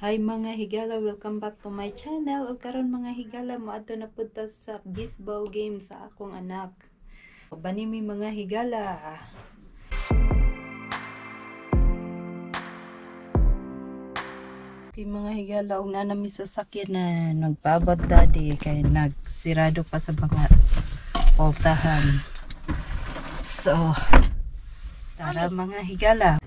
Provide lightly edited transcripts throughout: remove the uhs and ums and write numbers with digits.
Hi mga higala, welcome back to my channel. O karon mga higala, moadto na pud ta sa baseball game sa akong anak. Banimi mga higala. Okay mga higala, og na nami sa sakyanan, nagpabot daddy kay nagsirado pa sa mga poltahan. So, tara mga higala.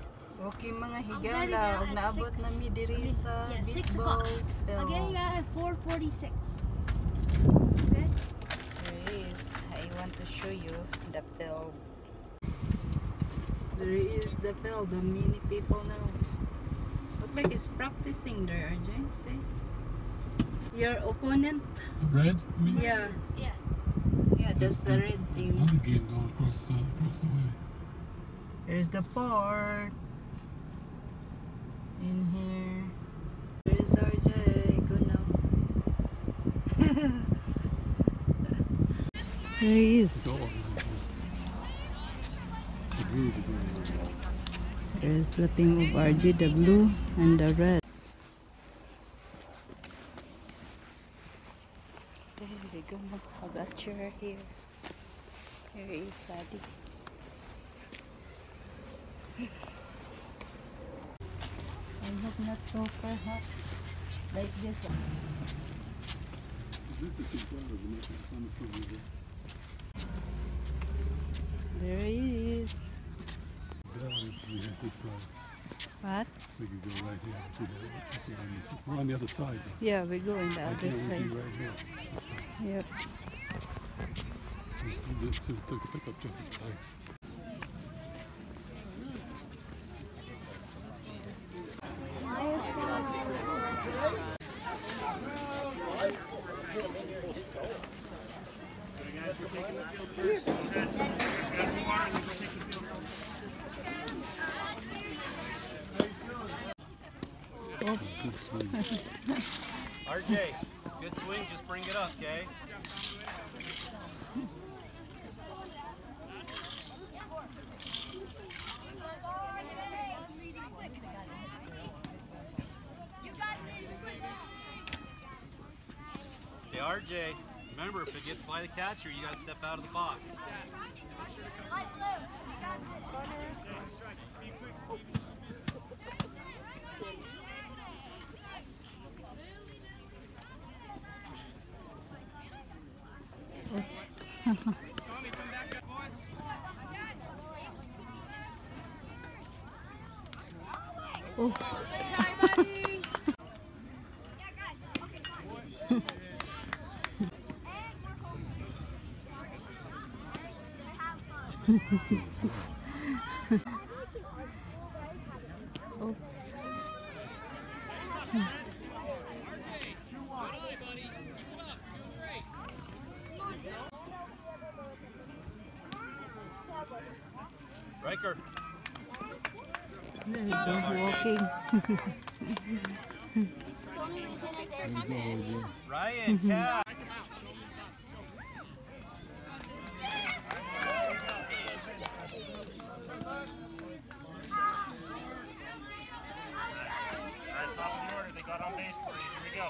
Okay mga higala, og naabot na mi diri sa baseball field. Getting out at 4:46. Okay. There is, I want to show you the field. There is the field, the many people now. Look like it's practicing there, RJ. See? Your opponent? Red? Yeah. Yeah. Yeah, that's the red team. Another game going across the way. There's the port. In here. There's RJ. Go now. There he is. There's the team of RJ, the blue and the red. There we go. I got chair here. Here is Daddy. I hope not super hot like this. There he is. What? We could go right here. See that? We're on the other side. Yeah, we go in the other side. Right here. Yep. Just to pick up jumping flags. Oops. RJ, good swing, just bring it up, okay? Okay, RJ, remember if it gets by the catcher, you gotta step out of the box. Oops. Oops. Oops. Riker. There we go, walking. Ryan, catch. Alright, top of the order. They got on base for you. Here we go.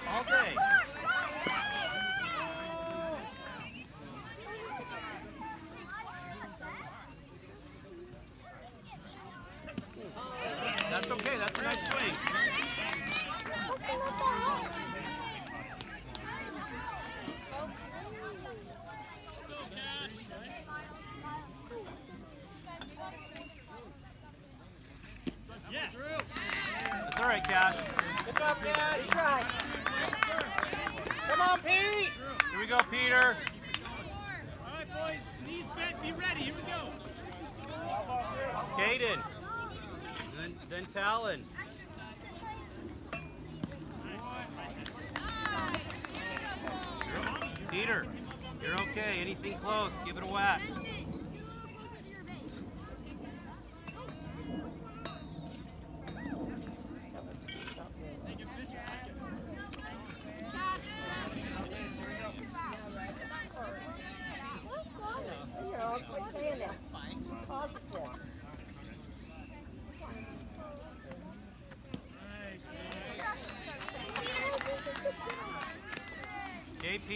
All day. That's okay, that's a nice swing. Yes. That's all right, Cash. Good job, Dad. Good try. Come on, Pete. Here we go, Peter. All right, boys. Knees bent. Be ready. Here we go. Caden. Then Talon. Peter, you're okay. Anything close, give it a whack.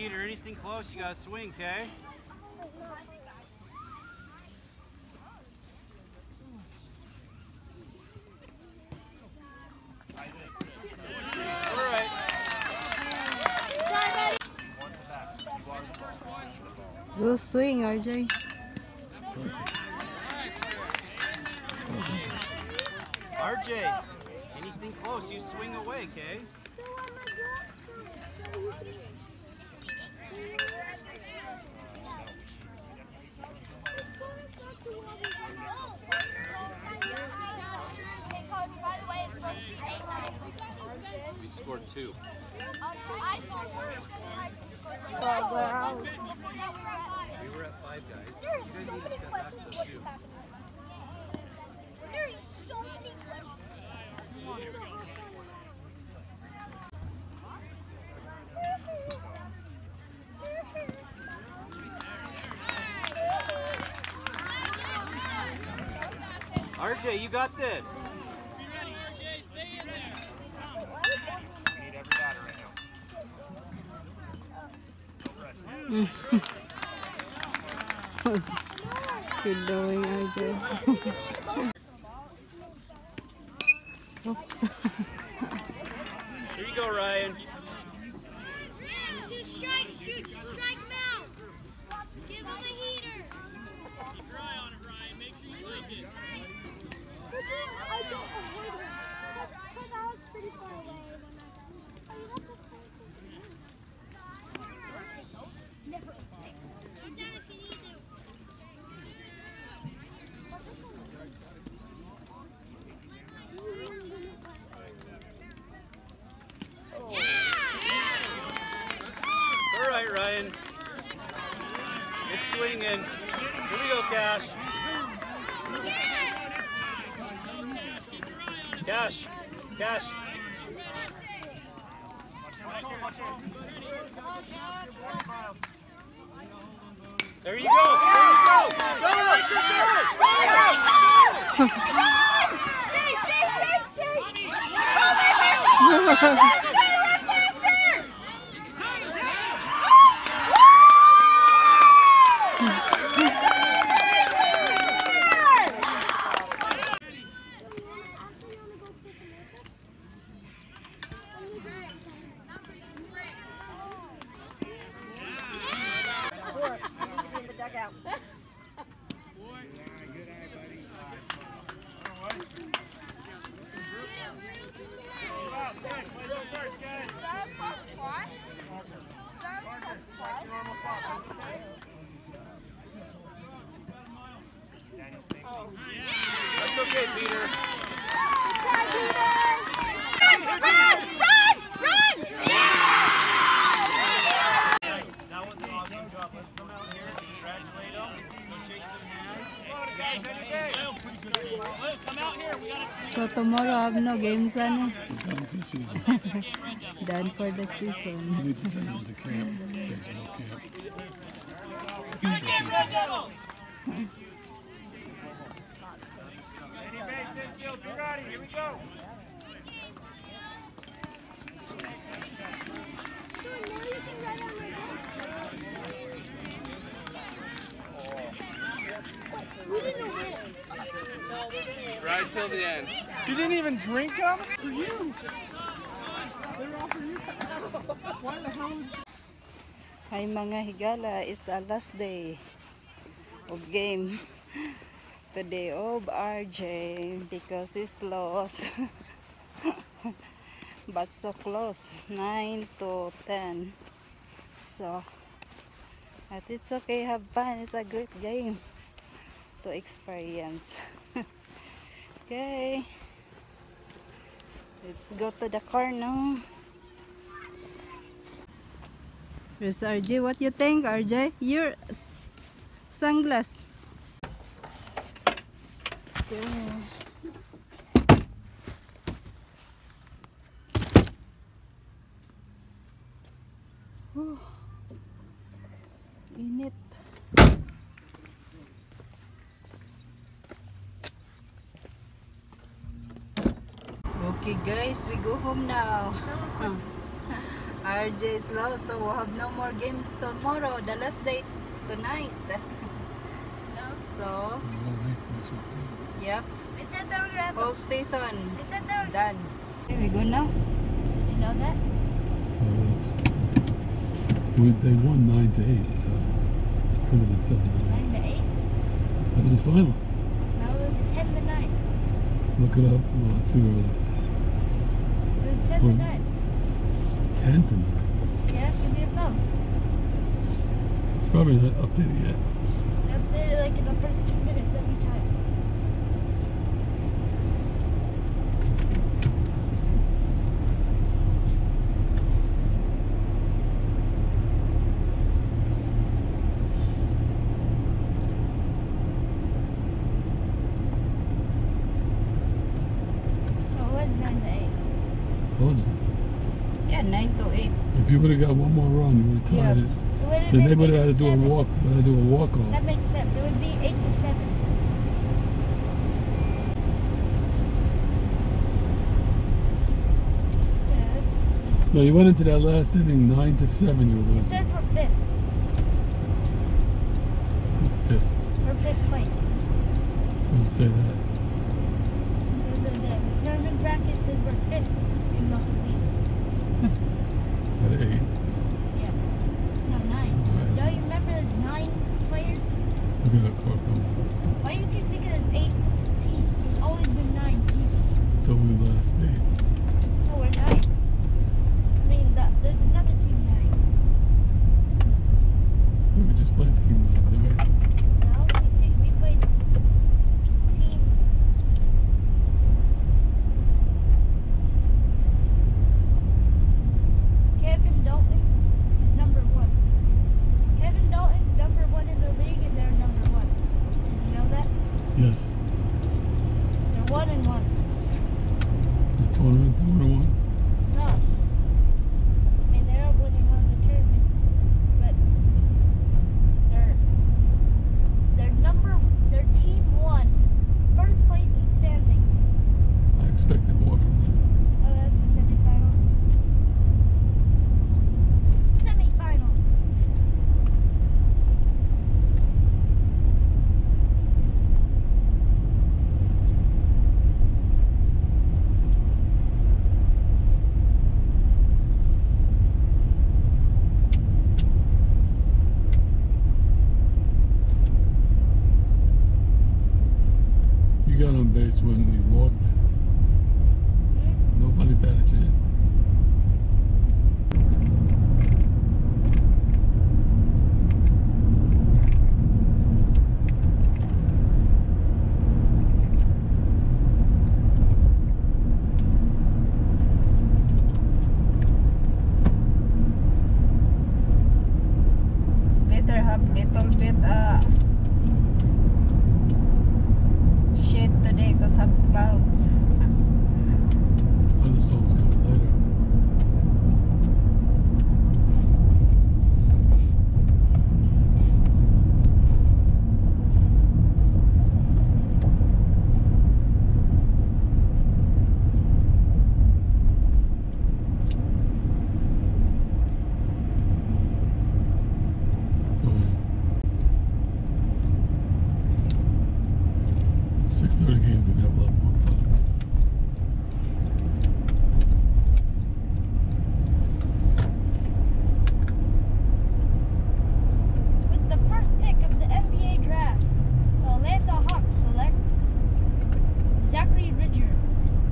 heat or anything close, you gotta swing, okay? Alright. Go swing, RJ. RJ, anything close, you swing away, okay? We scored 2. I scored 1. We were at 5, guys. There are so many questions. There are so many questions. RJ, you got this. Good doing, RJ. Oops. Here you go, Ryan. 2 strikes, shoot, strike him out. Give him a heater. Keep your eye on it, Ryan. Make sure you like it. I don't avoid him. Because I was pretty far away. Never. Get down if you need to. It's all right, Ryan. It's swinging. Here we go, Cash. Cash. Cash. There you go. There you go. That's okay, Peter. That was an awesome job. Let's come out here and congratulate them. Go shake some hands. Come out here. We got to So tomorrow I have no games on. Done for the season. Done for the season. You need to send them to camp, baseball camp. Here we go. Right till the end. You didn't even drink them? For you. They were all for you. Why the hell would you? Hi mga higala, is the last day of game today of RJ because he's lost. But so close, 9 to 10. So, but it's okay, have fun. It's a great game to experience. Okay, let's go to the car now. Here's RJ. What you think, RJ? Your sunglass. Okay. Whew. Init. Okay guys, we go home now. RJ is low, so we'll have no more games tomorrow. The last day tonight. So, Well, next week too. yep, They said they were gonna have whole season They said is they were- done. Here we go now. You know that? They won 9-8, so could have been 7-9. 9-8? That was the final. No, it was 10-9. Look it up. Well, it's too early. It was 10-9. 10-9. Yeah, give me your phone. Probably not updated yet. I updated like in the first 2 minutes every time. So it was 9-8. Told you. Yeah, 9-8. If you would have got one more run, you would have tied Yeah. it. It would have Then they been would have had to do a 8-7. walk. They had to do a walk That off. makes sense. It would be 8-7. Yeah, that's. No, you went into that last inning 9-7. You were It losing. says we're 5th. 5th. We're 5th place. Doesn't say that. It says that the tournament bracket says we're 5th in the whole league. At 8. Yeah. No, 9. Right. Don't you remember there's 9 players? Look at that car coming. Why you keep thinking there's 8 teams? There's always been 9 teams. Told me last 8. No, we're 9. I mean, there's another team 9. We just played team 9, didn't we? No, we played team. Kevin Dalton is number 1. Kevin Dalton's number 1 in the league, and they're number 1. Did you know that? Yes. They're 1-1. The tournament, the 1-1. No. I mean, they're winning on the tournament, but they're team 1, first place in standings. I expected more from them. Oh, that's the semifinal. Semifinals. You got on base when you walked. Nobody batted you in. It's better have little bit shade today because have clouds. Thunderstorms coming later. Oh. 6:30 games and have a lot more clouds. With the first pick of the NBA draft, the Atlanta Hawks select Zachary Ridger,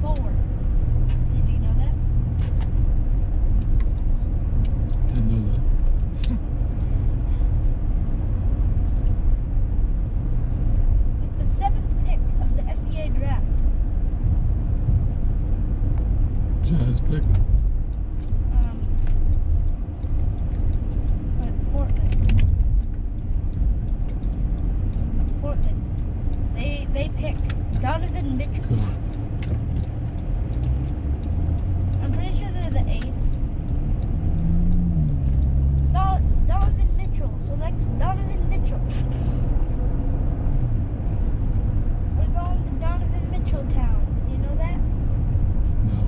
forward. Did you know that? Didn't know that. With the 7th pick of the NBA draft, Jazz pick. it's Portland. Portland. They pick Donovan Mitchell. God. I'm pretty sure they're the 8th. Donovan Mitchell selects Donovan Mitchell. We're going to Donovan Mitchell town. Did you know that? No.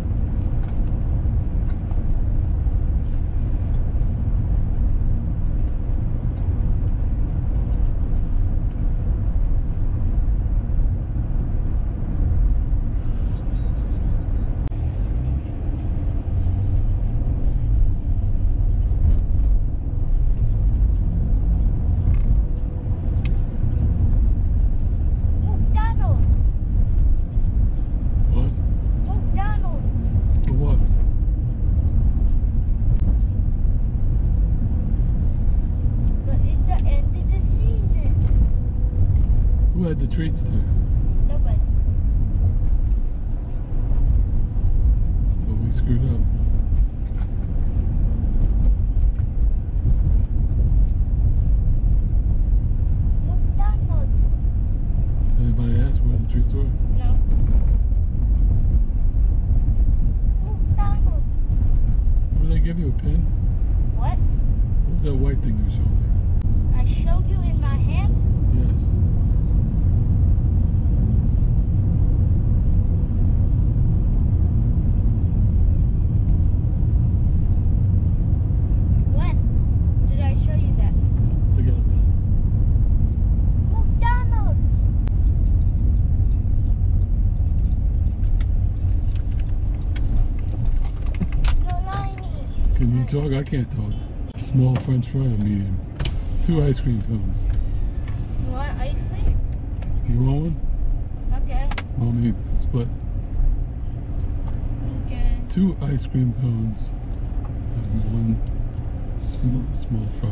had the treats there? Nobody. So we screwed up. McDonald's. Anybody ask where the treats were? No. McDonald's. What did they give you, a pen? What? What was that white thing you showed me? I showed you in my hand? Yes. When did I show you that? Forget about it. McDonald's. No lying. Can you talk? I can't talk. Small French fry or medium? 2 ice cream cones. You want ice cream? You want one? Okay. Want me to split? Okay. 2 ice cream cones and 1 small fry,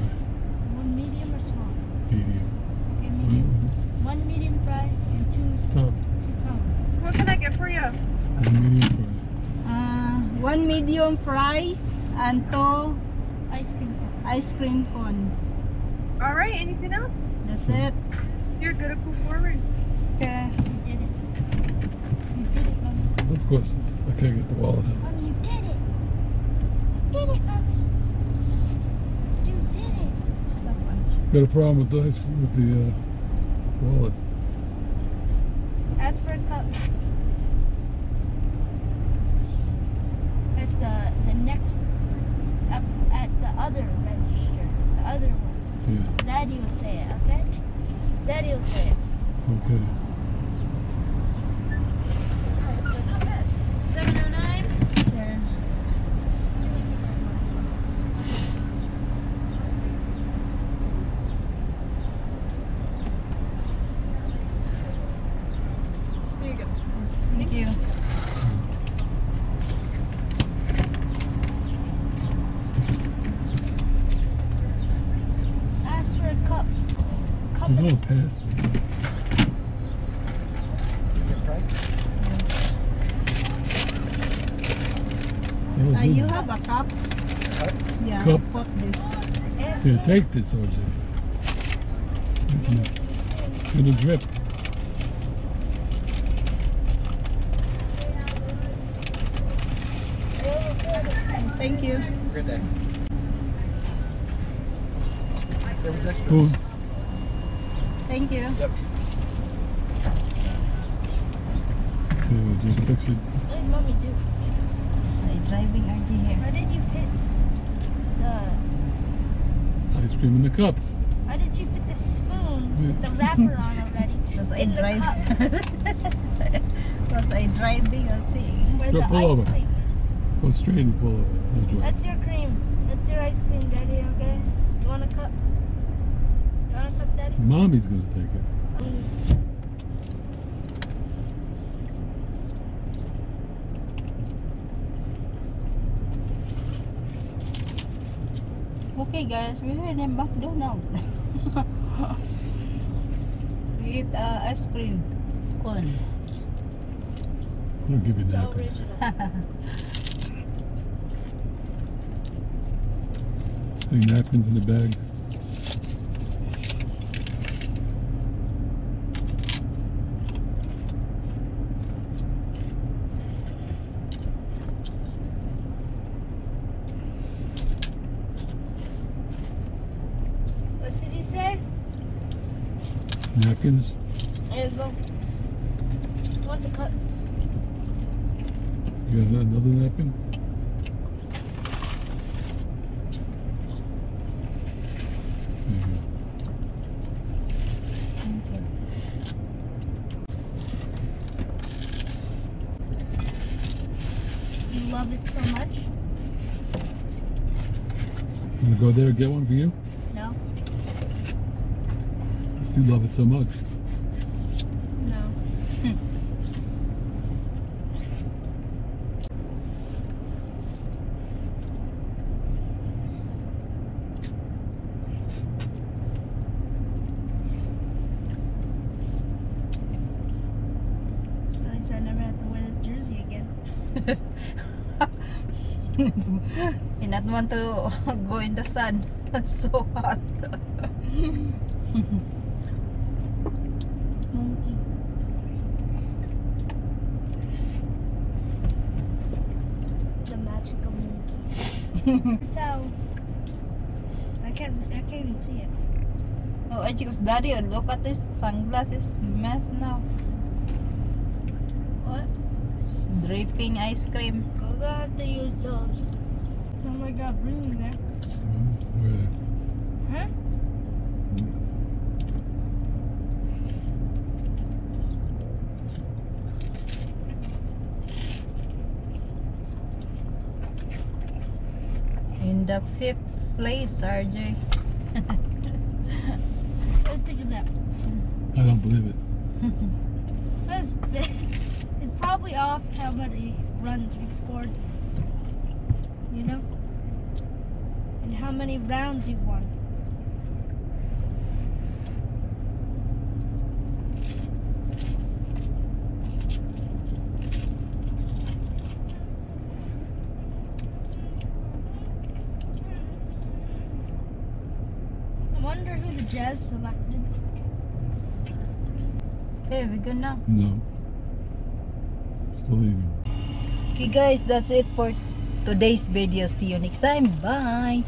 One medium or small? medium. Okay, medium. One medium fry and Stop. two cones. What can I get for you? 1 medium fry. 1 medium fries and 2 Ice cream cone. ice cream cone. All right. Anything else? That's it. You're good at performing. Okay. You did it. You did it, Mommy. Of course, I can't get the wallet out. Mommy, you did it. You did it, Mommy. You did it. Stop watching. Got a problem with the wallet. Ask for a cup. At the next, at the other register, the other one. Yeah. Daddy will say it, okay? Daddy will say it. Okay. 709. Yeah. Here you go. Thank you. Ask for a cup. Cup I'm and going past it. That was in You it. have a cup? Yeah, Cup. put this. ask Here, me. take this, OJ. It's gonna drip. Thank you. Good day. There was extras. Spoon. Thank you. Yep. Okay, OJ, fix it. What did Mommy do? I'm driving RG here. How did you put the? Ice cream in the cup. How did you put the spoon with the wrapper on already Because I in the drive. cup Because I driving, I'll see. where Go the pull ice over. cream is? Go straight and pull over. No drive. That's your cream. That's your ice cream, Daddy. Okay. You want a cup? You want a cup, Daddy? Mommy's gonna take it. Okay guys, we're in a McDonald's. We eat ice cream cone. I'll give you napkins. Any napkins in the bag? What did he say? Napkins? There you go. What's a cup? You got another napkin? There you go. You love it so much? You gonna go there and get one for you? No. You love it so much. No. You not want to go in the sun. It's so hot. Monkey. The magical monkey. So I can't even see it. Oh, I just daddy, look at this sunglasses mess now. What? Dripping ice cream. I'm gonna have to use those. Oh my god, really there? Where? Huh? In the 5th place, RJ. What do you think of that? I don't believe it. That's big. It's probably off how many runs we scored. You know? And how many rounds you won. I wonder who the Jazz selected. Okay, we go now. No. Still leaving. Okay guys, that's it for today's video. See you next time. Bye.